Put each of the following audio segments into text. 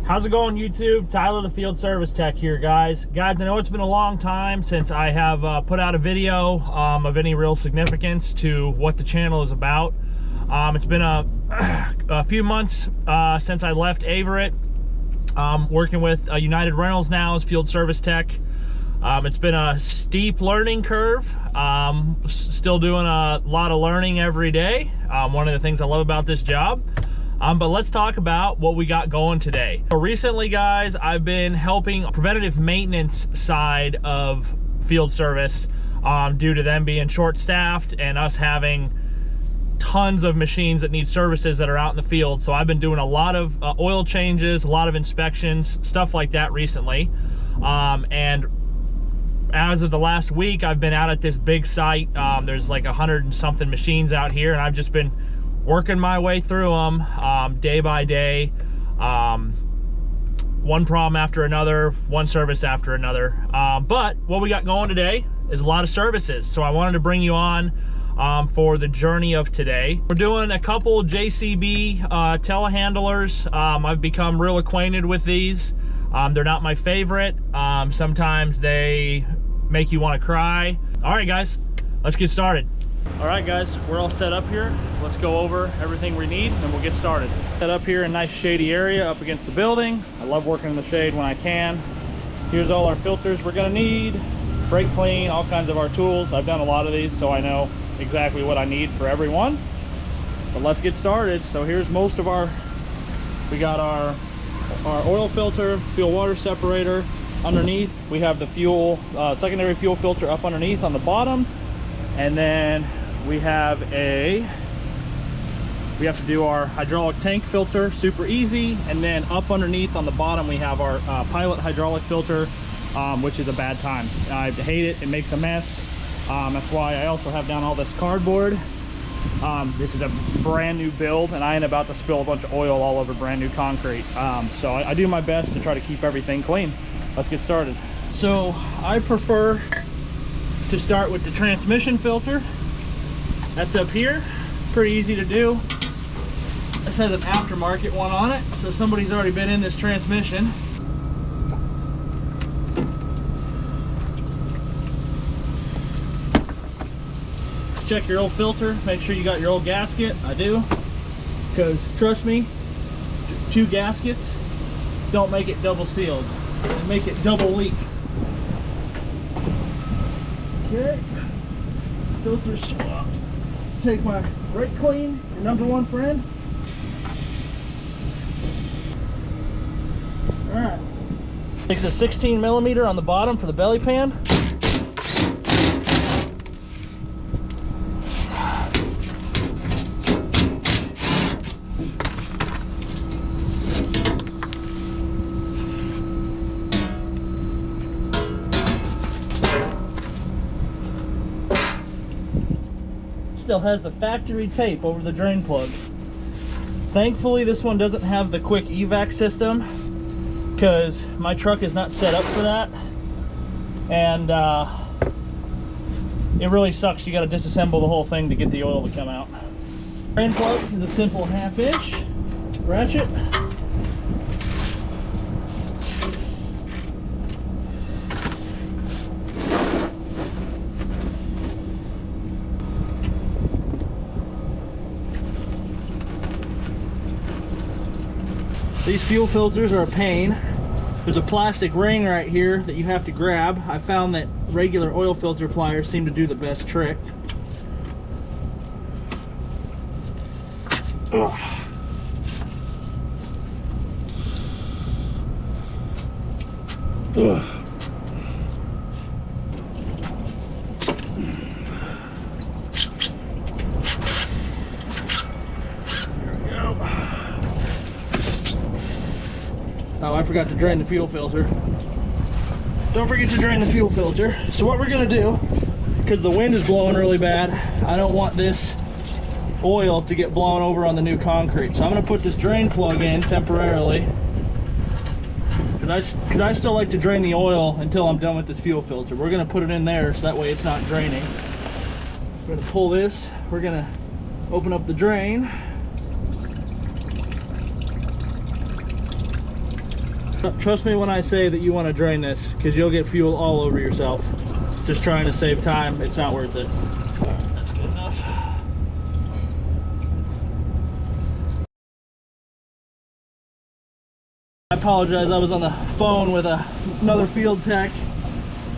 How's it going, YouTube? Tyler the Field Service Tech here, guys. I know it's been a long time since I have put out a video of any real significance to what the channel is about. It's been a few months since I left Averett, working with United Rentals now as Field Service Tech. It's been a steep learning curve. Still doing a lot of learning every day. One of the things I love about this job. But let's talk about what we got going today. So recently, guys, I've been helping preventative maintenance side of field service due to them being short-staffed and us having tons of machines that need services that are out in the field. So I've been doing a lot of oil changes, a lot of inspections, stuff like that recently. And as of the last week, I've been out at this big site. There's like 100 and something machines out here, and I've just been working my way through them day by day, one problem after another, one service after another. But what we got going today is a lot of services, so I wanted to bring you on for the journey of today. We're doing a couple JCB telehandlers. I've become real acquainted with these. They're not my favorite. Sometimes they make you want to cry. All right, guys, let's get started. All right, guys, we're all set up here. Let's go over everything we need and we'll get started. Set up here in a nice shady area up against the building. I love working in the shade when I can. Here's all our filters we're gonna need, brake clean, all kinds of our tools. I've done a lot of these, so I know exactly what I need for everyone. But let's get started. So here's most of we got our oil filter, fuel water separator. Underneath, we have the fuel, secondary fuel filter up underneath on the bottom. And then we have to do our hydraulic tank filter, super easy. And then up underneath on the bottom, we have our pilot hydraulic filter, which is a bad time. I hate it, it makes a mess. That's why I also have down all this cardboard. This is a brand new build and I ain't about to spill a bunch of oil all over brand new concrete. So I do my best to try to keep everything clean. Let's get started. So I prefer to start with the transmission filter. That's up here, pretty easy to do. This has an aftermarket one on it, so somebody's already been in this transmission. Check your old filter, make sure you got your old gasket. I do, because trust me, two gaskets don't make it double sealed, they make it double leak. Okay, filter swap. Take my brake clean, your number one friend. All right. Takes a 16 millimeter on the bottom for the belly pan. Still has the factory tape over the drain plug. Thankfully, this one doesn't have the quick evac system because my truck is not set up for that, and it really sucks. You got to disassemble the whole thing to get the oil to come out. Drain plug is a simple 1/2 inch ratchet. These fuel filters are a pain. There's a plastic ring right here that you have to grab. I found that regular oil filter pliers seem to do the best trick. Ugh. Ugh. Oh, I forgot to drain the fuel filter. Don't forget to drain the fuel filter. So what we're gonna do, because the wind is blowing really bad, I don't want this oil to get blown over on the new concrete. So I'm gonna put this drain plug in temporarily, because I still like to drain the oil until I'm done with this fuel filter. We're gonna put it in there so that way it's not draining. We're gonna pull this, we're gonna open up the drain. Trust me when I say that you want to drain this, because you'll get fuel all over yourself. Just trying to save time, it's not worth it. That's good enough. I apologize, I was on the phone with another field tech.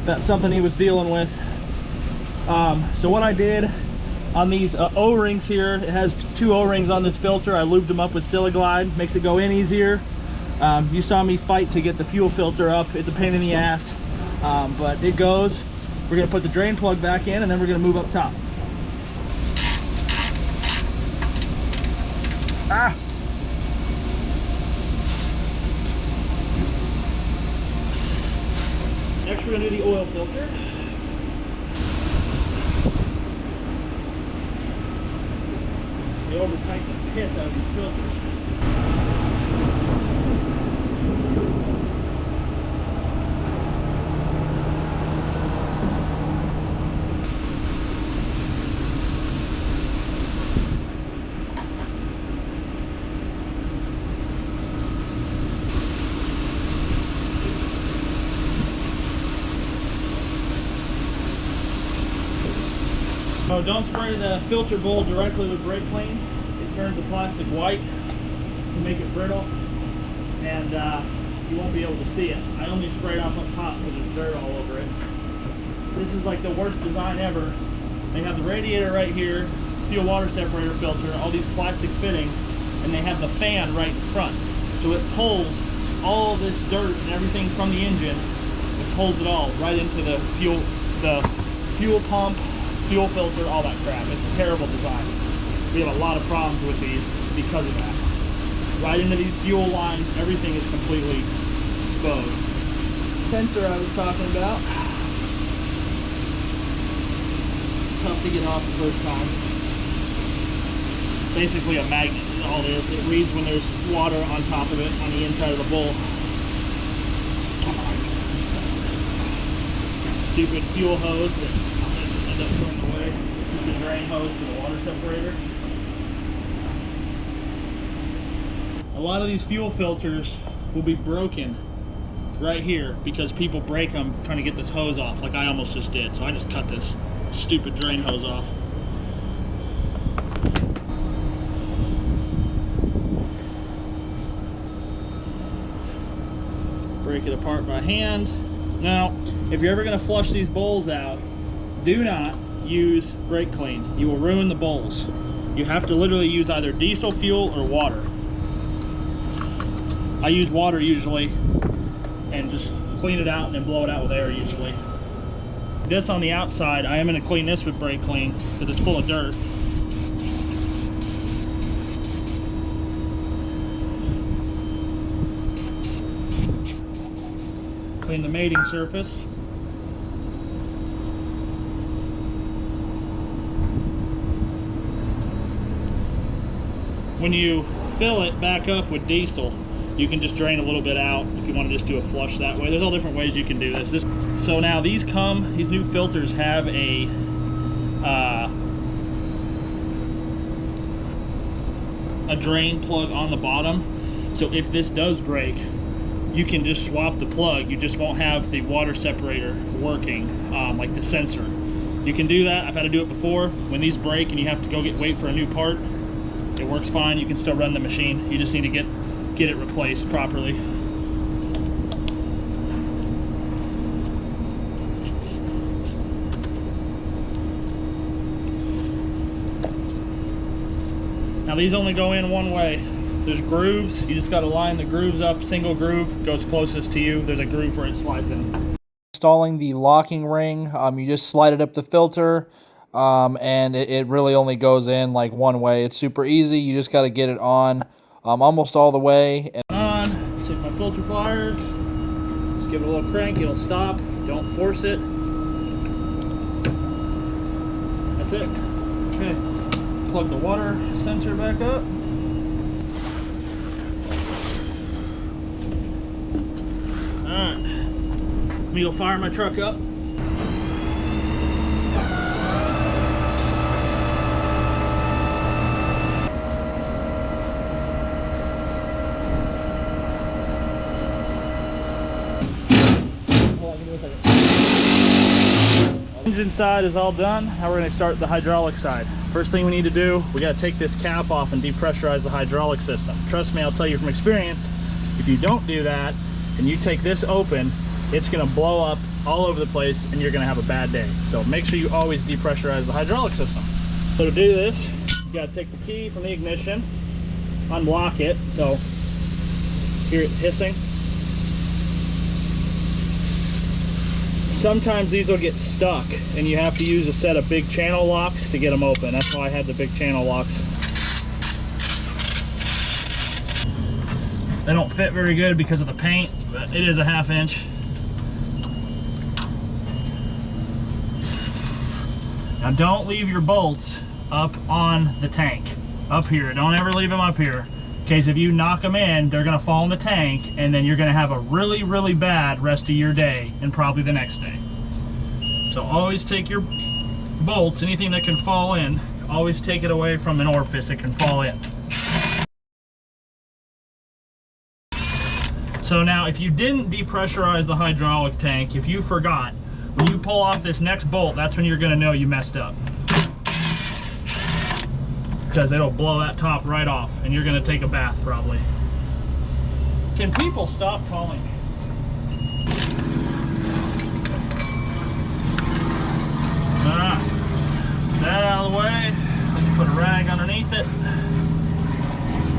That's something he was dealing with. So what I did on these O-rings here, it has 2 O-rings on this filter. I lubed them up with Siliglide, makes it go in easier. You saw me fight to get the fuel filter up. It's a pain in the ass, but it goes. We're gonna put the drain plug back in and then we're gonna move up top. Ah! Next we're gonna do the oil filter. They over tighten the piss out of these filters. So don't spray the filter bowl directly with brake clean. It turns the plastic white to make it brittle, and you won't be able to see it. I only sprayed off up top because there's dirt all over it. This is like the worst design ever. They have the radiator right here, fuel water separator filter, all these plastic fittings, and they have the fan right in front. So it pulls all this dirt and everything from the engine. It pulls it all right into the fuel pump, fuel filter, all that crap. It's a terrible design. We have a lot of problems with these because of that. Right into these fuel lines, everything is completely exposed. Sensor I was talking about. Tough to get off the first time. Basically a magnet is all it is. It reads when there's water on top of it on the inside of the bowl. Come on. Stupid fuel hose that end up throwing away. This is the drain hose for the water separator. A lot of these fuel filters will be broken right here because people break them trying to get this hose off, like I almost just did. So I just cut this stupid drain hose off. Break it apart by hand. Now, if you're ever going to flush these bowls out, do not use brake clean. You will ruin the bowls. You have to literally use either diesel fuel or water. I use water usually and just clean it out and then blow it out with air usually. This on the outside, I am going to clean this with brake clean because it's full of dirt. Clean the mating surface. When you fill it back up with diesel, you can just drain a little bit out if you want to just do a flush that way. There's all different ways you can do this. So now these new filters have a drain plug on the bottom. So if this does break, you can just swap the plug. You just won't have the water separator working, like the sensor. You can do that. I've had to do it before. When these break and you have to go wait for a new part, it works fine. You can still run the machine. You just need to get it replaced properly. Now these only go in one way. There's grooves. You just got to line the grooves up. Single groove goes closest to you. There's a groove where it slides in. Installing the locking ring, you just slide it up the filter, and it really only goes in like one way. It's super easy. You just got to get it on almost all the way. And take my filter pliers, just give it a little crank, it'll stop. Don't force it. That's it. Okay, plug the water sensor back up. Alright, let me go fire my truck up. Engine side is all done. Now we're going to start the hydraulic side. First thing we need to do, we got to take this cap off and depressurize the hydraulic system. Trust me, I'll tell you from experience, if you don't do that and you take this open, it's going to blow up all over the place and you're going to have a bad day. So make sure you always depressurize the hydraulic system. So to do this, you got to take the key from the ignition, unlock it. So hear it hissing. Sometimes these will get stuck and you have to use a set of big channel locks to get them open. That's why I had the big channel locks. They don't fit very good because of the paint, but it is a 1/2 inch. Now don't leave your bolts up on the tank, up here. Don't ever leave them up here. In case if you knock them in, they're gonna fall in the tank and then you're gonna have a really, really bad rest of your day and probably the next day. So always take your bolts, anything that can fall in, always take it away from an orifice that can fall in. So now if you didn't depressurize the hydraulic tank, if you forgot, when you pull off this next bolt, that's when you're gonna know you messed up. Because it'll blow that top right off and you're gonna take a bath probably. Can people stop calling me? Alright, that out of the way. Then you put a rag underneath it.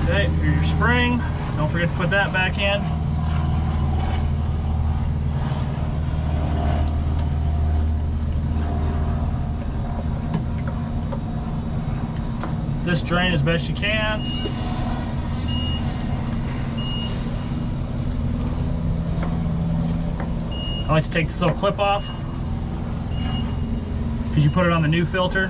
Okay, for your spring, don't forget to put that back in. This drain as best you can. I like to take this little clip off because you put it on the new filter.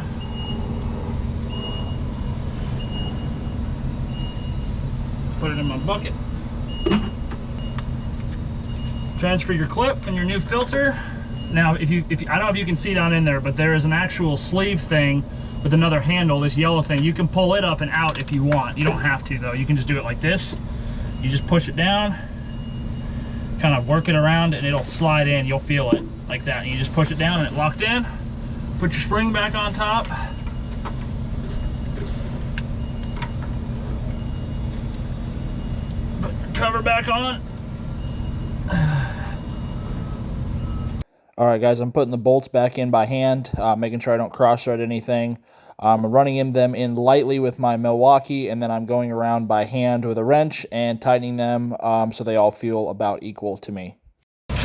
Put it in my bucket. Transfer your clip and your new filter. Now, if you, I don't know if you can see down in there, but there is an actual sleeve thing with another handle, this yellow thing. You can pull it up and out if you want. You don't have to though. You can just do it like this. You just push it down, kind of work it around and it'll slide in. You'll feel it like that. And you just push it down and it locked in. Put your spring back on top. Put your cover back on. All right, guys, I'm putting the bolts back in by hand, making sure I don't cross-thread anything. I'm running them in lightly with my Milwaukee, and then I'm going around by hand with a wrench and tightening them so they all feel about equal to me. All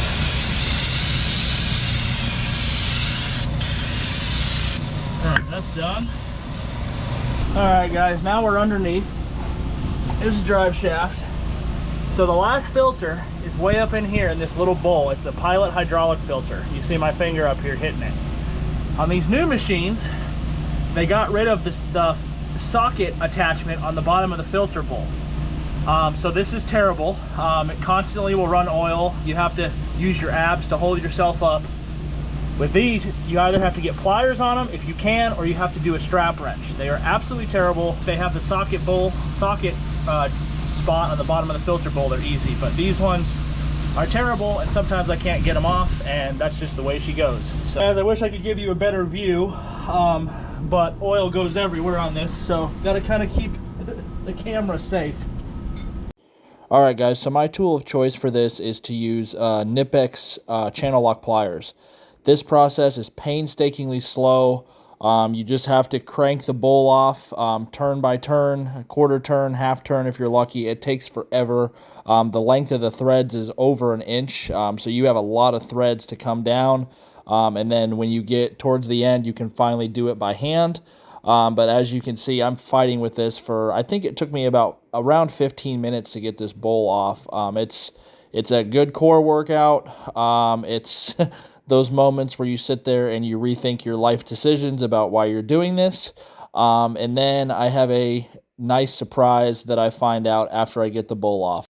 right, that's done. All right, guys, now we're underneath. Here's the drive shaft. So the last filter is way up in here in this little bowl. It's a Pilot hydraulic filter. You see my finger up here hitting it. On these new machines, they got rid of the socket attachment on the bottom of the filter bowl. So this is terrible. It constantly will run oil. You have to use your abs to hold yourself up. With these, you either have to get pliers on them if you can, or you have to do a strap wrench. They are absolutely terrible. They have the socket spot on the bottom of the filter bowl. They're easy, but these ones are terrible, and sometimes I can't get them off, and that's just the way she goes. So, as I wish I could give you a better view, but oil goes everywhere on this, so gotta kind of keep the camera safe. All right, guys, so my tool of choice for this is to use Knipex channel lock pliers. This process is painstakingly slow. You just have to crank the bowl off turn by turn, a quarter turn, half turn if you're lucky. It takes forever. The length of the threads is over an inch, so you have a lot of threads to come down. And then when you get towards the end, you can finally do it by hand. But as you can see, I'm fighting with this for, I think it took me about around 15 minutes to get this bowl off. It's a good core workout. It's those moments where you sit there and you rethink your life decisions about why you're doing this. And then I have a nice surprise that I find out after I get the bowl off.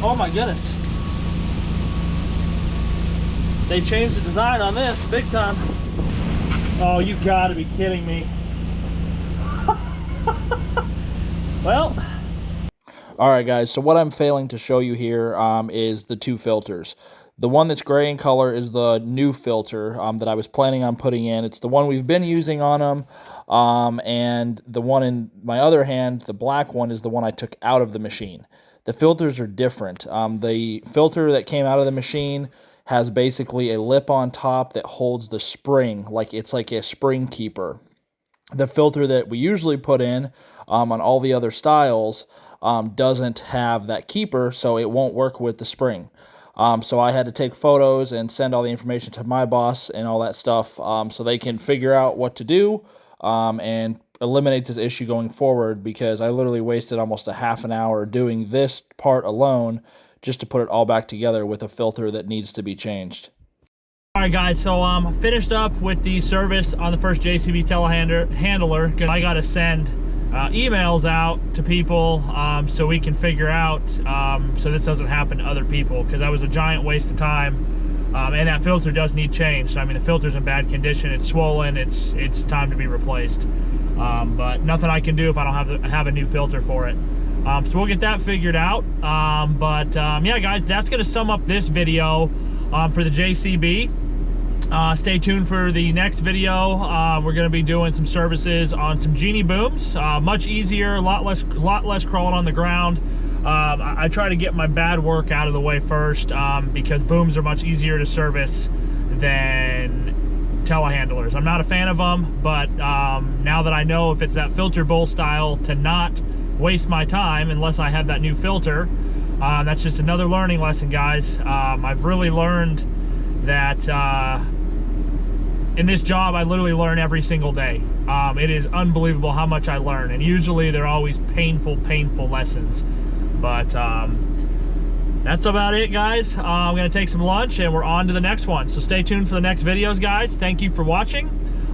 Oh my goodness. They changed the design on this big time. Oh, you gotta be kidding me. Well. All right, guys, so what I'm failing to show you here is the two filters. The one that's gray in color is the new filter that I was planning on putting in. It's the one we've been using on them, and the one in my other hand, the black one, is the one I took out of the machine. The filters are different. The filter that came out of the machine has basically a lip on top that holds the spring, like it's like a spring keeper. The filter that we usually put in on all the other styles doesn't have that keeper, so it won't work with the spring. So I had to take photos and send all the information to my boss and all that stuff so they can figure out what to do and eliminate this issue going forward, because I literally wasted almost a half an hour doing this part alone just to put it all back together with a filter that needs to be changed. All right, guys, so finished up with the service on the first JCB telehandler. I got to send emails out to people so we can figure out so this doesn't happen to other people, because that was a giant waste of time. And that filter does need changed. I mean, the filter's in bad condition. It's swollen. It's time to be replaced. But nothing I can do if I don't have a new filter for it. So we'll get that figured out. Yeah, guys, that's going to sum up this video for the JCB. Stay tuned for the next video. We're going to be doing some services on some Genie booms. Much easier, a lot less crawling on the ground. I try to get my bad work out of the way first because booms are much easier to service than telehandlers. I'm not a fan of them, but now that I know if it's that filter bowl style, to not waste my time unless I have that new filter. That's just another learning lesson, guys. I've really learned that in this job, I literally learn every single day. It is unbelievable how much I learn, and usually they're always painful lessons. But that's about it, guys. I'm gonna take some lunch and we're on to the next one. So stay tuned for the next videos, guys. Thank you for watching.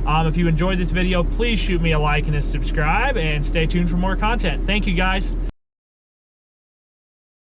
If you enjoyed this video, please shoot me a like and a subscribe, and stay tuned for more content. Thank you, guys.